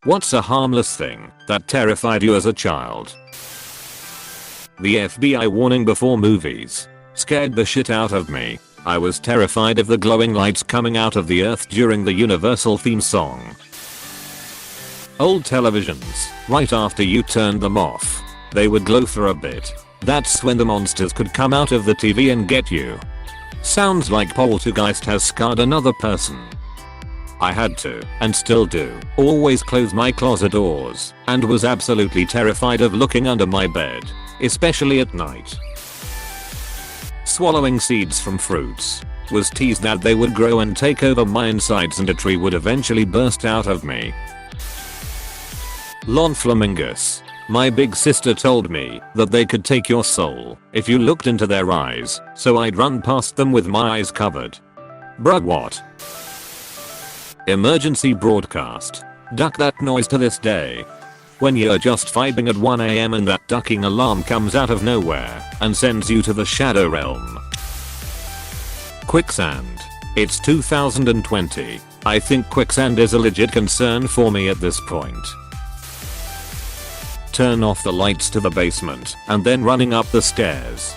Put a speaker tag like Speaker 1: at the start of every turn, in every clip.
Speaker 1: What's a harmless thing that terrified you as a child? The FBI warning before movies scared the shit out of me. I was terrified of the glowing lights coming out of the earth during the Universal theme song. Old televisions, right after you turned them off, they would glow for a bit. That's when the monsters could come out of the TV and get you. Sounds like Poltergeist has scarred another person. I had to, and still do, always close my closet doors, and was absolutely terrified of looking under my bed, especially at night. Swallowing seeds from fruits. Was teased that they would grow and take over my insides and a tree would eventually burst out of me. Lawn flamingus. My big sister told me that they could take your soul if you looked into their eyes, so I'd run past them with my eyes covered. Bruh, what? Emergency broadcast. Duck that noise to this day. When you're just vibing at 1 AM and that ducking alarm comes out of nowhere and sends you to the shadow realm. Quicksand. It's 2020. I think quicksand is a legit concern for me at this point. Turn off the lights to the basement and then running up the stairs.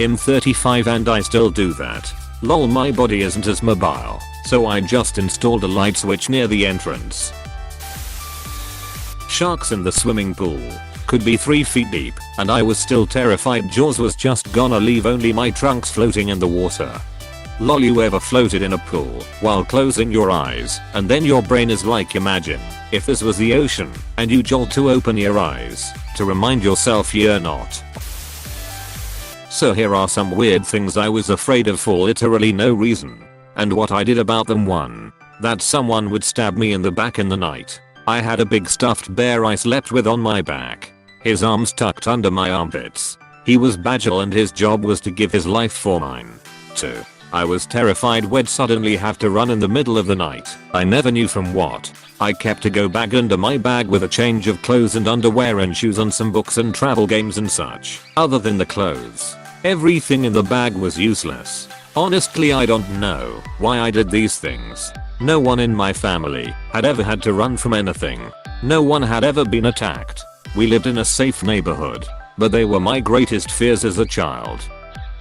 Speaker 1: I'm 35 and I still do that. Lol, my body isn't as mobile, so I just installed a light switch near the entrance. Sharks in the swimming pool. Could be 3 feet deep, and I was still terrified Jaws was just gonna leave only my trunks floating in the water. Lol, you ever floated in a pool while closing your eyes and then your brain is like, imagine if this was the ocean and you jolt to open your eyes to remind yourself you're not. So here are some weird things I was afraid of for literally no reason, and what I did about them. 1. That someone would stab me in the back in the night. I had a big stuffed bear I slept with on my back. His arms tucked under my armpits. He was Badger and his job was to give his life for mine. 2. I was terrified we'd suddenly have to run in the middle of the night. I never knew from what. I kept a go bag under my bag with a change of clothes and underwear and shoes and some books and travel games and such. Other than the clothes, everything in the bag was useless. Honestly, I don't know why I did these things. No one in my family had ever had to run from anything. No one had ever been attacked. We lived in a safe neighborhood, but they were my greatest fears as a child.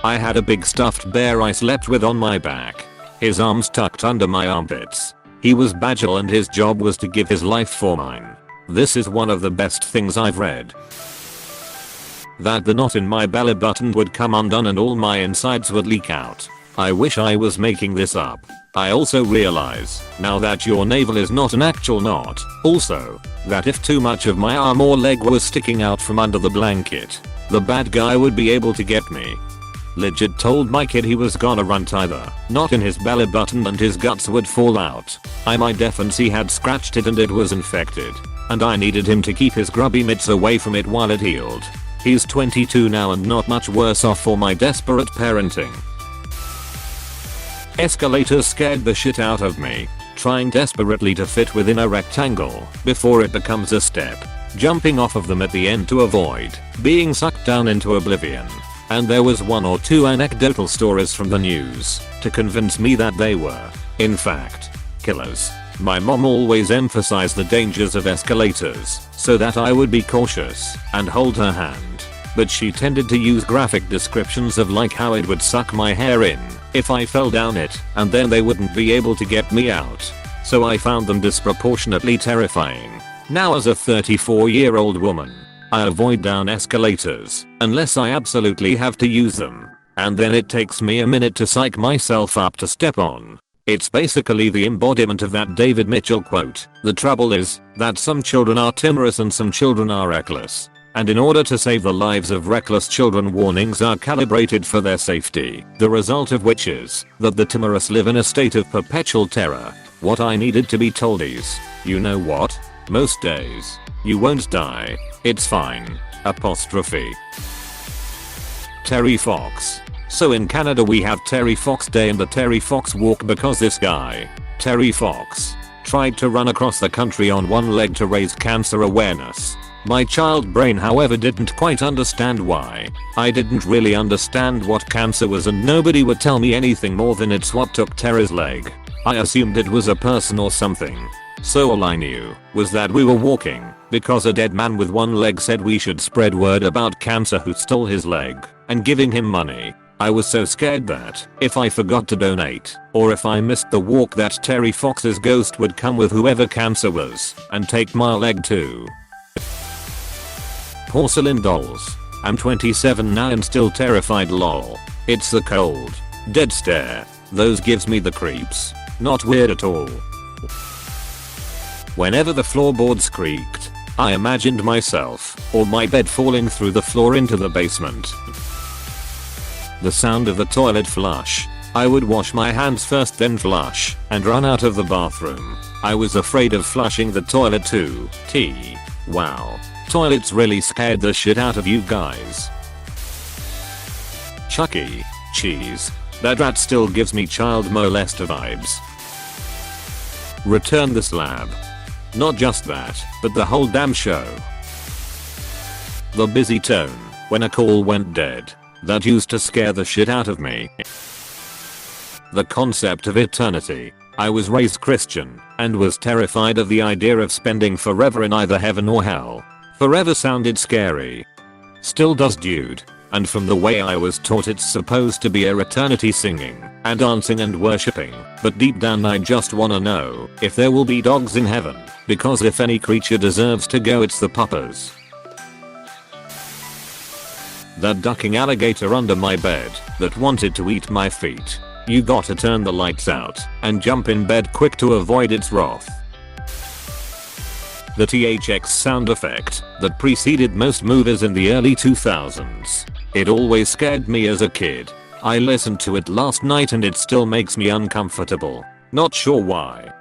Speaker 1: I had a big stuffed bear I slept with on my back. His arms tucked under my armpits. He was Badger and his job was to give his life for mine. This is one of the best things I've read. That the knot in my belly button would come undone and all my insides would leak out. I wish I was making this up. I also realize now that your navel is not an actual knot. Also, that if too much of my arm or leg was sticking out from under the blanket, the bad guy would be able to get me. Legit told my kid he was gonna run tie the knot in his belly button and his guts would fall out. My defense, he had scratched it and it was infected, and I needed him to keep his grubby mitts away from it while it healed. He's 22 now and not much worse off for my desperate parenting. Escalators scared the shit out of me. Trying desperately to fit within a rectangle before it becomes a step. Jumping off of them at the end to avoid being sucked down into oblivion. And there was 1 or 2 anecdotal stories from the news to convince me that they were, in fact, killers. My mom always emphasized the dangers of escalators so that I would be cautious and hold her hand. But she tended to use graphic descriptions of like how it would suck my hair in if I fell down it and then they wouldn't be able to get me out. So I found them disproportionately terrifying. Now as a 34-year-old woman, I avoid down escalators unless I absolutely have to use them. And then it takes me a minute to psych myself up to step on. It's basically the embodiment of that David Mitchell quote. The trouble is that some children are timorous and some children are reckless. And in order to save the lives of reckless children, warnings are calibrated for their safety. The result of which is that the timorous live in a state of perpetual terror. What I needed to be told is, you know what? Most days, you won't die. It's fine. Apostrophe. Terry Fox. So in Canada we have Terry Fox Day and the Terry Fox Walk because this guy, Terry Fox, tried to run across the country on one leg to raise cancer awareness. My child brain, however, didn't quite understand why. I didn't really understand what cancer was and nobody would tell me anything more than it's what took Terry's leg. I assumed it was a person or something. So all I knew was that we were walking because a dead man with one leg said we should spread word about cancer who stole his leg and giving him money. I was so scared that if I forgot to donate or if I missed the walk that Terry Fox's ghost would come with whoever cancer was and take my leg too. Porcelain dolls. I'm 27 now and still terrified lol. It's the cold, dead stare. Those gives me the creeps. Not weird at all. Whenever the floorboards creaked, I imagined myself or my bed falling through the floor into the basement. The sound of the toilet flush. I would wash my hands first then flush and run out of the bathroom. I was afraid of flushing the toilet too. Wow. Toilets really scared the shit out of you guys. Chucky. Cheese. That rat still gives me child molester vibes. Return the slab. Not just that, but the whole damn show. The busy tone when a call went dead. That used to scare the shit out of me. The concept of eternity. I was raised Christian and was terrified of the idea of spending forever in either heaven or hell. Forever sounded scary. Still does dude. And from the way I was taught it's supposed to be a eternity singing and dancing and worshipping, but deep down I just wanna know if there will be dogs in heaven, because if any creature deserves to go it's the puppers. That ducking alligator under my bed that wanted to eat my feet. You gotta turn the lights out and jump in bed quick to avoid its wrath. The THX sound effect that preceded most movies in the early 2000s. It always scared me as a kid. I listened to it last night and it still makes me uncomfortable. Not sure why.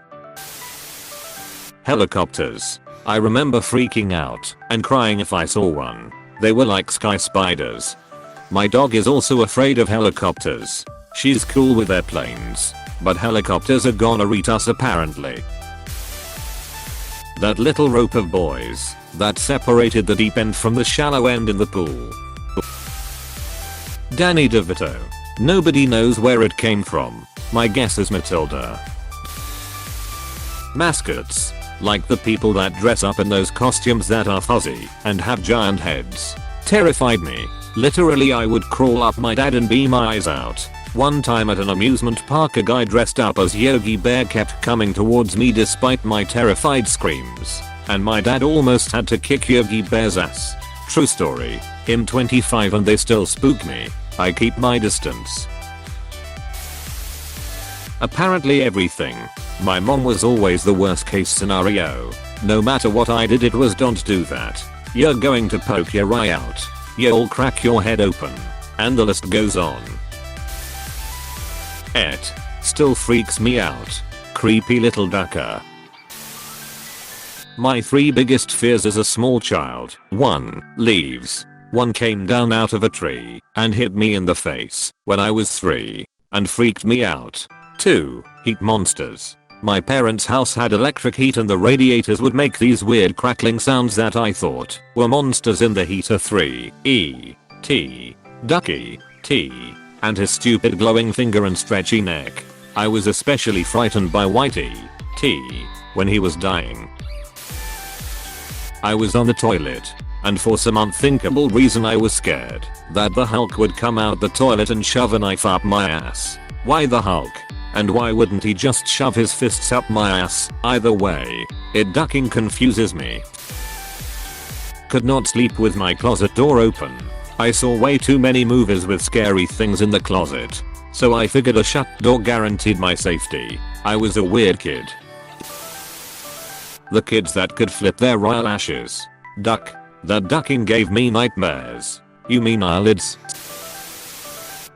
Speaker 1: Helicopters. I remember freaking out and crying if I saw one. They were like sky spiders. My dog is also afraid of helicopters. She's cool with airplanes, but helicopters are gonna eat us apparently. That little rope of boys that separated the deep end from the shallow end in the pool. Danny DeVito. Nobody knows where it came from. My guess is Matilda. Mascots. Like the people that dress up in those costumes that are fuzzy and have giant heads. Terrified me. Literally I would crawl up my dad and beam my eyes out. One time at an amusement park a guy dressed up as Yogi Bear kept coming towards me despite my terrified screams. And my dad almost had to kick Yogi Bear's ass. True story. I'm 25 and they still spook me. I keep my distance. Apparently everything. My mom was always the worst case scenario. No matter what I did it was don't do that. You're going to poke your eye out. You'll crack your head open. And the list goes on. It still freaks me out. Creepy little ducker. My 3 biggest fears as a small child. 1. Leaves. 1 came down out of a tree and hit me in the face when I was 3 and freaked me out. 2. Heat monsters. My parents' house had electric heat and the radiators would make these weird crackling sounds that I thought were monsters in the heater. 3. E.T. Ducky. T. And his stupid glowing finger and stretchy neck. I was especially frightened by Whitey T when he was dying. I was on the toilet, and for some unthinkable reason I was scared that the Hulk would come out the toilet and shove a knife up my ass. Why the Hulk? And why wouldn't he just shove his fists up my ass? Either way, it ducking confuses me. Could not sleep with my closet door open. I saw way too many movies with scary things in the closet. So I figured a shut door guaranteed my safety. I was a weird kid. The kids that could flip their eyelashes. Duck. That ducking gave me nightmares. You mean eyelids?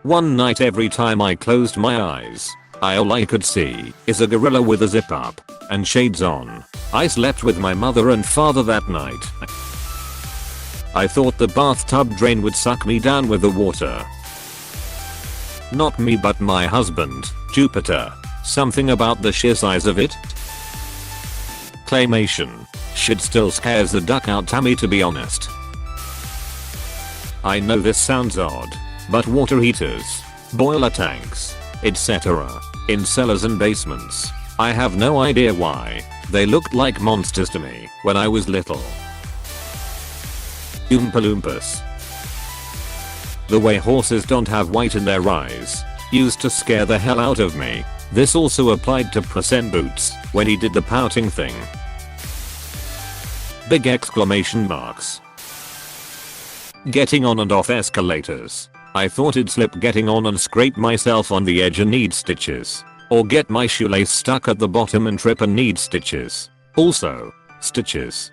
Speaker 1: One night every time I closed my eyes, all I could see is a gorilla with a zip up and shades on. I slept with my mother and father that night. I thought the bathtub drain would suck me down with the water. Not me but my husband, Jupiter. Something about the sheer size of it. Claymation. Shit still scares the duck out of me to be honest. I know this sounds odd, but water heaters, boiler tanks, etc. in cellars and basements. I have no idea why, They looked like monsters to me when I was little. Oompa Loompas. The way horses don't have white in their eyes used to scare the hell out of me. This also applied to Puss in Boots when he did the pouting thing. Big exclamation marks. Getting on and off escalators. I thought I'd slip getting on and scrape myself on the edge and need stitches. Or get my shoelace stuck at the bottom and trip and need stitches. Also, stitches.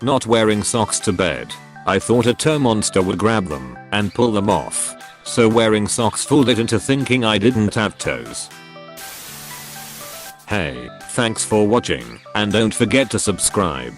Speaker 1: Not wearing socks to bed. I thought a toe monster would grab them and pull them off. So wearing socks fooled it into thinking I didn't have toes. Hey, thanks for watching and don't forget to subscribe.